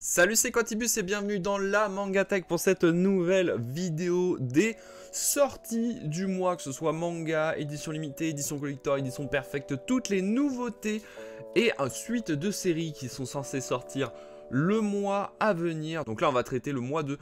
Salut, c'est Quantibus et bienvenue dans la Manga Tech pour cette nouvelle vidéo des sorties du mois, que ce soit manga, édition limitée, édition collector, édition perfect, toutes les nouveautés et suite de séries qui sont censées sortir le mois à venir. Donc là on va traiter le mois de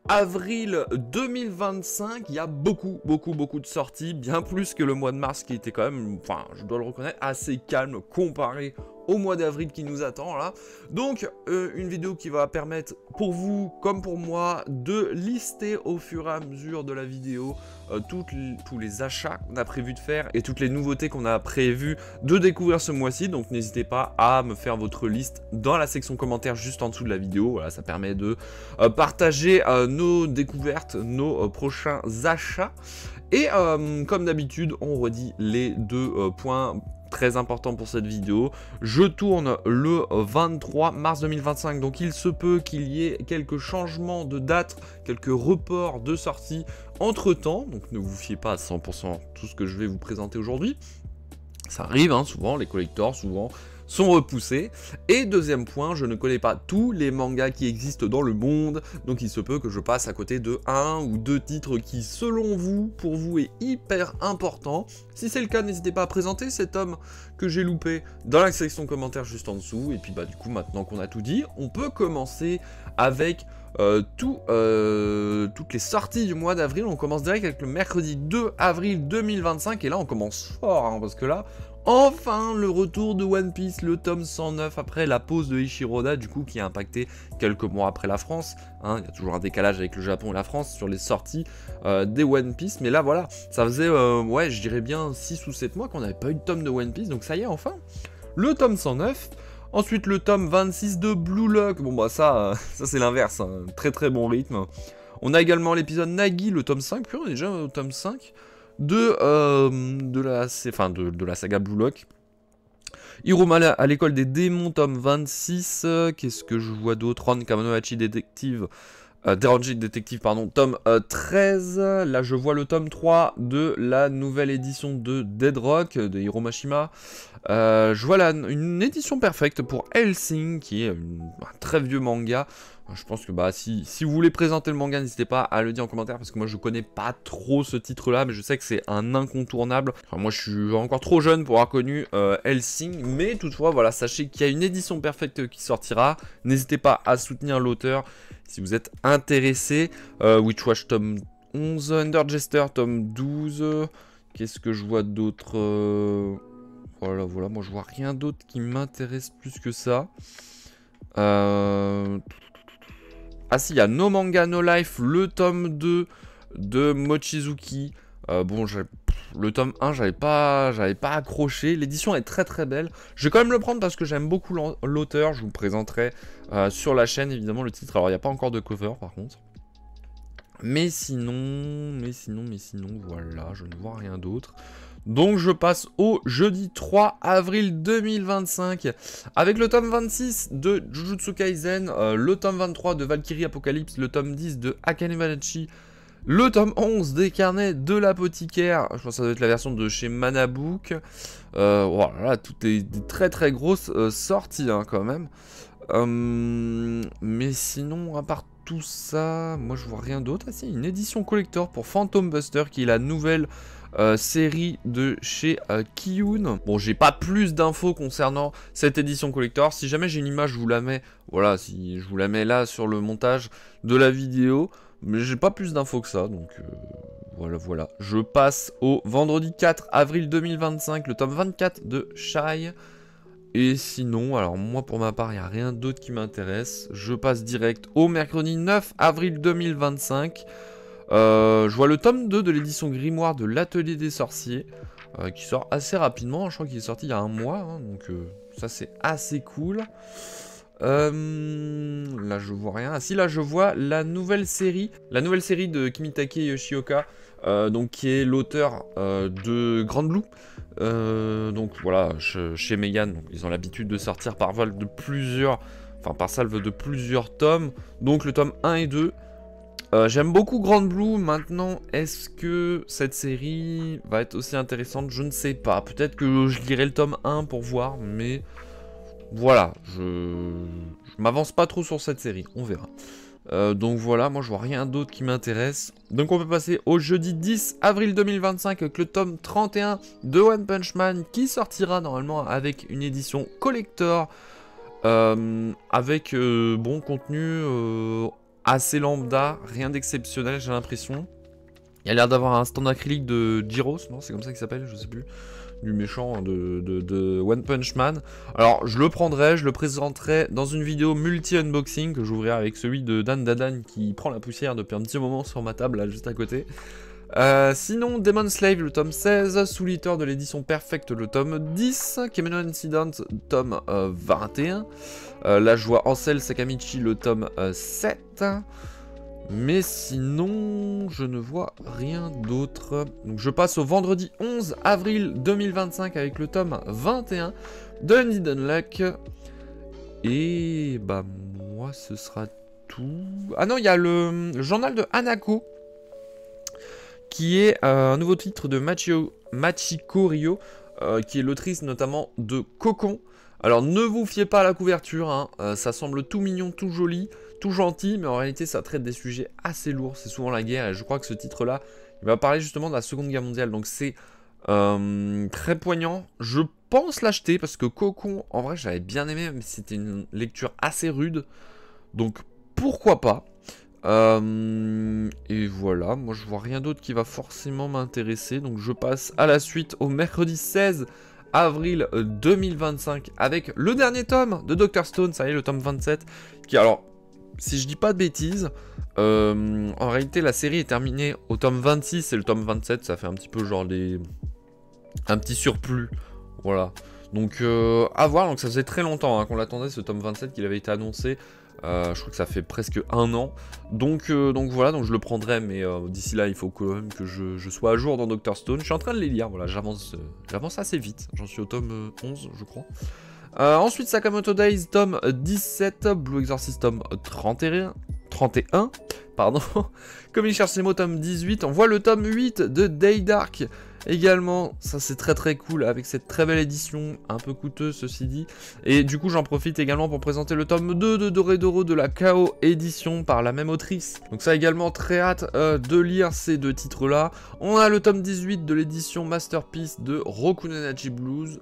avril 2025, il y a beaucoup de sorties, bien plus que le mois de mars qui était quand même, enfin je dois le reconnaître, assez calme comparé au mois d'avril qui nous attend là. Donc une vidéo qui va permettre pour vous comme pour moi de lister au fur et à mesure de la vidéo tous les achats qu'on a prévu de faire et toutes les nouveautés qu'on a prévu de découvrir ce mois-ci. Donc n'hésitez pas à me faire votre liste dans la section commentaires juste en dessous de la vidéo. Voilà, ça permet de partager nos découvertes, nos prochains achats. Et comme d'habitude, on redit les deux points très important pour cette vidéo. Je tourne le 23 mars 2025, donc il se peut qu'il y ait quelques changements de date, quelques reports de sortie entre temps, donc ne vous fiez pas à 100% tout ce que je vais vous présenter aujourd'hui. Ça arrive, hein, souvent, les collectors, souvent, sont repoussés. Et deuxième point, je ne connais pas tous les mangas qui existent dans le monde, donc il se peut que je passe à côté de un ou deux titres qui, selon vous, pour vous, est hyper important. Si c'est le cas, n'hésitez pas à présenter cet homme que j'ai loupé dans la section commentaires juste en dessous. Et puis bah du coup, maintenant qu'on a tout dit, on peut commencer avec toutes les sorties du mois d'avril. On commence direct avec le mercredi 2 avril 2025, et là on commence fort, hein, parce que là, enfin, le retour de One Piece, le tome 109, après la pause de Ishiroda, du coup, qui a impacté quelques mois après la France. Hein, il y a toujours un décalage avec le Japon et la France sur les sorties des One Piece. Mais là, voilà, ça faisait, ouais, je dirais bien 6 ou 7 mois qu'on n'avait pas eu de tome de One Piece. Donc ça y est, enfin, le tome 109. Ensuite, le tome 26 de Blue Lock. Bon, bah ça c'est l'inverse, hein. Très bon rythme. On a également l'épisode Nagi, le tome 5. Puis on est déjà au tome 5. De la saga Blue Lock. Hiruma à l'école des démons, tome 26. Qu'est-ce que je vois d'autre? Ron Kamanohachi Detective. Deranji Detective, pardon, tome 13. Là, je vois le tome 3 de la nouvelle édition de Dead Rock, de Hiro Mashima. Je vois une édition perfecte pour Hellsing, qui est un très vieux manga. Je pense que bah, si vous voulez présenter le manga, n'hésitez pas à le dire en commentaire, parce que moi je connais pas trop ce titre-là, mais je sais que c'est un incontournable. Enfin, moi je suis encore trop jeune pour avoir connu Hellsing, mais toutefois, voilà, sachez qu'il y a une édition perfecte qui sortira. N'hésitez pas à soutenir l'auteur si vous êtes intéressé. Witchwatch tome 11, Underjester tome 12. Qu'est-ce que je vois d'autre? Voilà, moi je vois rien d'autre qui m'intéresse plus que ça. Ah si, il y a No Manga No Life, le tome 2 de Mochizuki. Bon, le tome 1, j'avais pas accroché. L'édition est très belle. Je vais quand même le prendre parce que j'aime beaucoup l'auteur. Je vous présenterai sur la chaîne, évidemment, le titre. Alors, il n'y a pas encore de cover, par contre. Mais sinon, voilà, je ne vois rien d'autre. Donc je passe au jeudi 3 avril 2025 avec le tome 26 de Jujutsu Kaisen, le tome 23 de Valkyrie Apocalypse, le tome 10 de Akane Banashi, le tome 11 des carnets de l'apothicaire. Je pense que ça doit être la version de chez Manabook. Voilà, toutes des très grosses sorties, hein, quand même. Mais sinon, à part tout ça, moi je vois rien d'autre. Ah si, une édition collector pour Phantom Buster, qui est la nouvelle série de chez Kiyun. Bon, j'ai pas plus d'infos concernant cette édition collector. Si jamais j'ai une image, je vous la mets. Voilà, si je vous la mets là sur le montage de la vidéo. Mais j'ai pas plus d'infos que ça, donc voilà. Je passe au vendredi 4 avril 2025, le tome 24 de Shai. Et sinon, alors moi pour ma part, il n'y a rien d'autre qui m'intéresse. Je passe direct au mercredi 9 avril 2025. Je vois le tome 2 de l'édition Grimoire de l'Atelier des Sorciers, qui sort assez rapidement. Je crois qu'il est sorti il y a un mois, hein, donc ça c'est assez cool. Là je vois rien. Ah si, là je vois la nouvelle série de Kimitake Yoshioka, donc qui est l'auteur de Grand Blue. Donc voilà, chez Megan, ils ont l'habitude de sortir par salve de plusieurs tomes. Donc le tome 1 et 2. J'aime beaucoup Grand Blue. Maintenant, est-ce que cette série va être aussi intéressante? Je ne sais pas. Peut-être que je lirai le tome 1 pour voir, mais voilà, je m'avance pas trop sur cette série, on verra. Donc voilà, moi je vois rien d'autre qui m'intéresse. Donc on peut passer au jeudi 10 avril 2025 avec le tome 31 de One Punch Man qui sortira normalement avec une édition collector avec bon contenu assez lambda, rien d'exceptionnel j'ai l'impression. Il y a l'air d'avoir un stand acrylique de Gyros, non c'est comme ça qu'il s'appelle, je sais plus. Du méchant de One Punch Man. Alors je le prendrai, je le présenterai dans une vidéo multi-unboxing que j'ouvrirai avec celui de Dan Dadan qui prend la poussière depuis un petit moment sur ma table là juste à côté. Sinon Demon Slave le tome 16, Soul Eater de l'édition Perfect le tome 10, Kemono Incident tome 21, La Joie Ansel Sakamichi le tome 7. Mais sinon, je ne vois rien d'autre. Donc je passe au vendredi 11 avril 2025 avec le tome 21 de Hidden Luck. Et bah moi ce sera tout. Ah non, il y a le journal de Hanako qui est un nouveau titre de Machiko Ryo qui est l'autrice notamment de Cocon. Alors ne vous fiez pas à la couverture, hein, ça semble tout mignon, tout joli, tout gentil, mais en réalité ça traite des sujets assez lourds, c'est souvent la guerre, et je crois que ce titre-là, il va parler justement de la Seconde Guerre mondiale, donc c'est très poignant. Je pense l'acheter, parce que Cocon, en vrai j'avais bien aimé, mais c'était une lecture assez rude, donc pourquoi pas. Et voilà, moi je vois rien d'autre qui va forcément m'intéresser, donc je passe à la suite au mercredi 16 avril 2025 avec le dernier tome de Dr Stone, ça y est, le tome 27, qui alors, si je dis pas de bêtises, en réalité la série est terminée au tome 26 et le tome 27, ça fait un petit peu genre un petit surplus, voilà. Donc à voir, donc ça faisait très longtemps hein, qu'on l'attendait ce tome 27 qu'il avait été annoncé. Je crois que ça fait presque un an. Donc voilà, donc je le prendrai, mais d'ici là, il faut quand même que je sois à jour dans Dr Stone. Je suis en train de les lire, voilà, j'avance assez vite. J'en suis au tome 11, je crois. Ensuite, Sakamoto Days, tome 17, Blue Exorcist, tome 31, pardon. Comme il cherche ses mots, tome 18. On voit le tome 8 de Day Dark également. Ça, c'est très très cool avec cette très belle édition, un peu coûteuse ceci dit. Et du coup, j'en profite également pour présenter le tome 2 de Doredoro de la KO édition par la même autrice. Donc ça également, très hâte de lire ces deux titres-là. On a le tome 18 de l'édition Masterpiece de Rokunenachi Blues,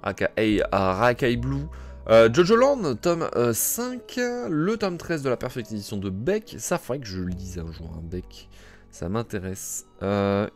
aka Rakai Blue. Jojo Land, tome 5, le tome 13 de la Perfect Edition de Beck. Ça faudrait que je lise un jour un Beck, ça m'intéresse.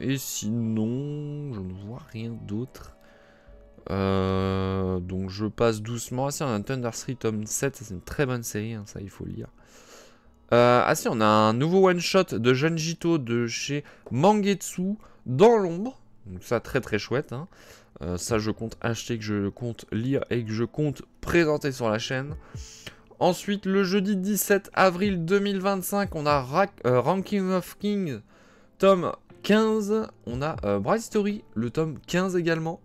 Et sinon, je ne vois rien d'autre. Donc je passe doucement. Ah si, on a un Thunder 3 tome 7, c'est une très bonne série, hein, ça il faut lire. Ah si, on a un nouveau one-shot de Janjito de chez Mangetsu, Dans l'ombre. Donc ça, très très chouette, hein. Ça je compte acheter, que je compte lire et que je compte présenter sur la chaîne. Ensuite, le jeudi 17 avril 2025, on a Ranking of Kings, tome 15. On a Bright Story, le tome 15 également.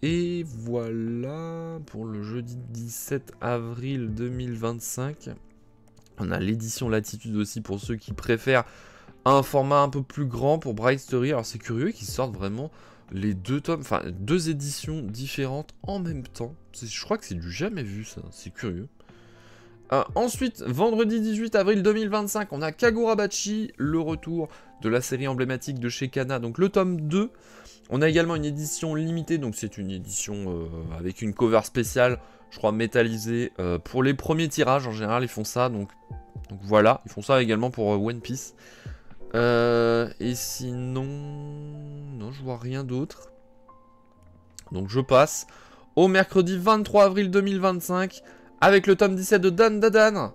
Et voilà, pour le jeudi 17 avril 2025, on a l'édition Latitude aussi pour ceux qui préfèrent un format un peu plus grand pour Bright Story. Alors c'est curieux qu'ils sortent vraiment les deux tomes, enfin deux éditions différentes en même temps. Je crois que c'est du jamais vu ça, c'est curieux. Ensuite, vendredi 18 avril 2025, on a Kagurabachi, le retour de la série emblématique de chez Kana, donc le tome 2. On a également une édition limitée, donc c'est une édition avec une cover spéciale, je crois métallisée, pour les premiers tirages. En général, ils font ça, donc voilà, ils font ça également pour One Piece. Et sinon, non, je vois rien d'autre. Donc je passe au mercredi 23 avril 2025 avec le tome 17 de Dan Dadan.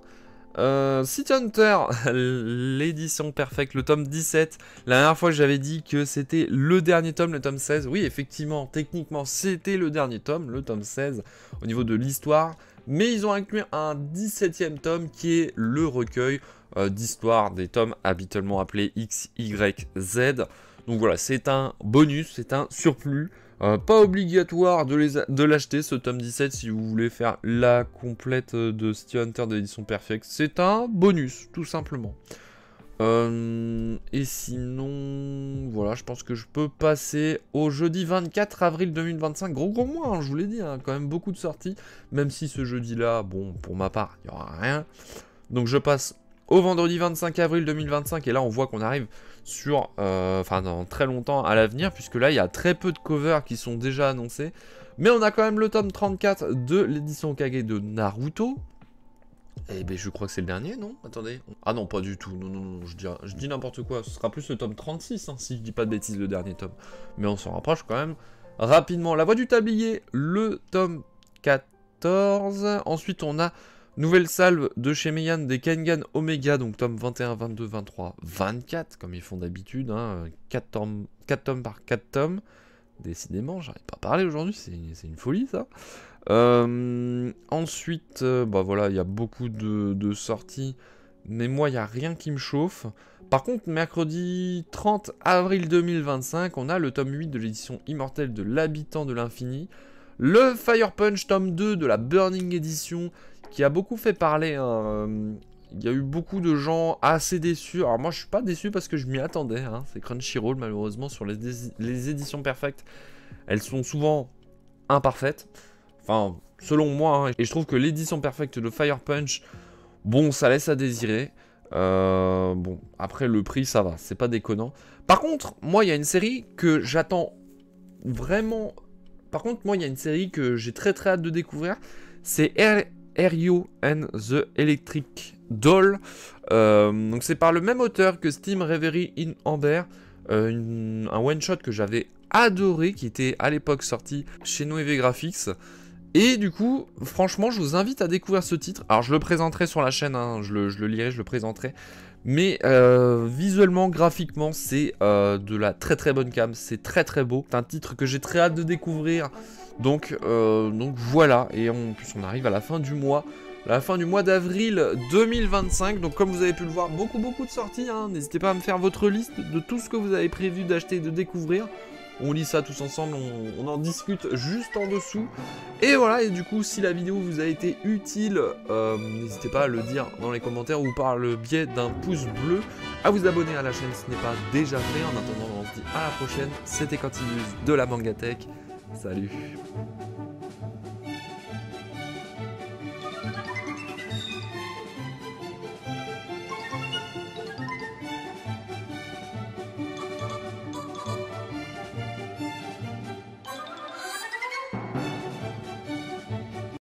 City Hunter, l'édition Perfect, le tome 17. La dernière fois, j'avais dit que c'était le dernier tome, le tome 16. Oui, effectivement, techniquement, c'était le dernier tome, le tome 16, au niveau de l'histoire. Mais ils ont inclus un 17e tome qui est le recueil d'histoire des tomes habituellement appelés X, Y, Z. Donc voilà, c'est un bonus, c'est un surplus. Pas obligatoire de l'acheter ce tome 17 si vous voulez faire la complète de City Hunter de l'édition Perfect. C'est un bonus, tout simplement. Et sinon, voilà, je pense que je peux passer au jeudi 24 avril 2025. Gros mois, hein, je vous l'ai dit, hein, quand même beaucoup de sorties. Même si ce jeudi-là, bon, pour ma part, il n'y aura rien. Donc je passe au vendredi 25 avril 2025. Et là, on voit qu'on arrive sur, enfin, dans très longtemps à l'avenir. Puisque là, il y a très peu de covers qui sont déjà annoncés. Mais on a quand même le tome 34 de l'édition Kage de Naruto. Eh ben je crois que c'est le dernier, non? Attendez. Ah non, pas du tout. Non, je dis n'importe quoi. Ce sera plus le tome 36, hein, si je dis pas de bêtises, le dernier tome. Mais on s'en rapproche quand même rapidement. La Voix du Tablier, le tome 14. Ensuite, on a Nouvelle Salve de chez Meian des Kengan Omega, donc tome 21, 22, 23, 24, comme ils font d'habitude. Hein, 4 tomes par 4 tomes. Décidément, j'arrive pas à parler aujourd'hui, c'est une folie ça. Ensuite, bah voilà, il y a beaucoup de sorties, mais moi, il n'y a rien qui me chauffe. Par contre, mercredi 30 avril 2025, on a le tome 8 de l'édition immortelle de l'Habitant de l'Infini, le Fire Punch tome 2 de la Burning Edition, qui a beaucoup fait parler, hein. Il y a eu beaucoup de gens assez déçus. Alors moi, je suis pas déçu parce que je m'y attendais, hein. C'est Crunchyroll, malheureusement, sur les éditions perfectes. Elles sont souvent imparfaites. Enfin, selon moi, hein. Et je trouve que l'édition perfecte de Fire Punch, bon, ça laisse à désirer. Bon, après, le prix, ça va. C'est pas déconnant. Par contre, moi, il y a une série que j'attends vraiment... Par contre, moi, il y a une série que j'ai très hâte de découvrir. C'est Ryo and the Electric Doll. Donc c'est par le même auteur que Steam Reverie in Amber, un one-shot que j'avais adoré, qui était à l'époque sorti chez Noévé Graphics. Et du coup, franchement, je vous invite à découvrir ce titre. Alors je le présenterai sur la chaîne, hein, je le lirai, je le présenterai. Mais visuellement, graphiquement, c'est de la très bonne cam, c'est très beau. C'est un titre que j'ai très hâte de découvrir. Donc voilà, et en plus on arrive à la fin du mois. La fin du mois d'avril 2025. Donc comme vous avez pu le voir, beaucoup de sorties, hein. N'hésitez pas à me faire votre liste de tout ce que vous avez prévu d'acheter et de découvrir. On lit ça tous ensemble, on en discute juste en dessous. Et voilà, et du coup, si la vidéo vous a été utile, n'hésitez pas à le dire dans les commentaires ou par le biais d'un pouce bleu, à vous abonner à la chaîne si ce n'est pas déjà fait. En attendant, on se dit à la prochaine. C'était Quantimus de la Mangatech. Salut!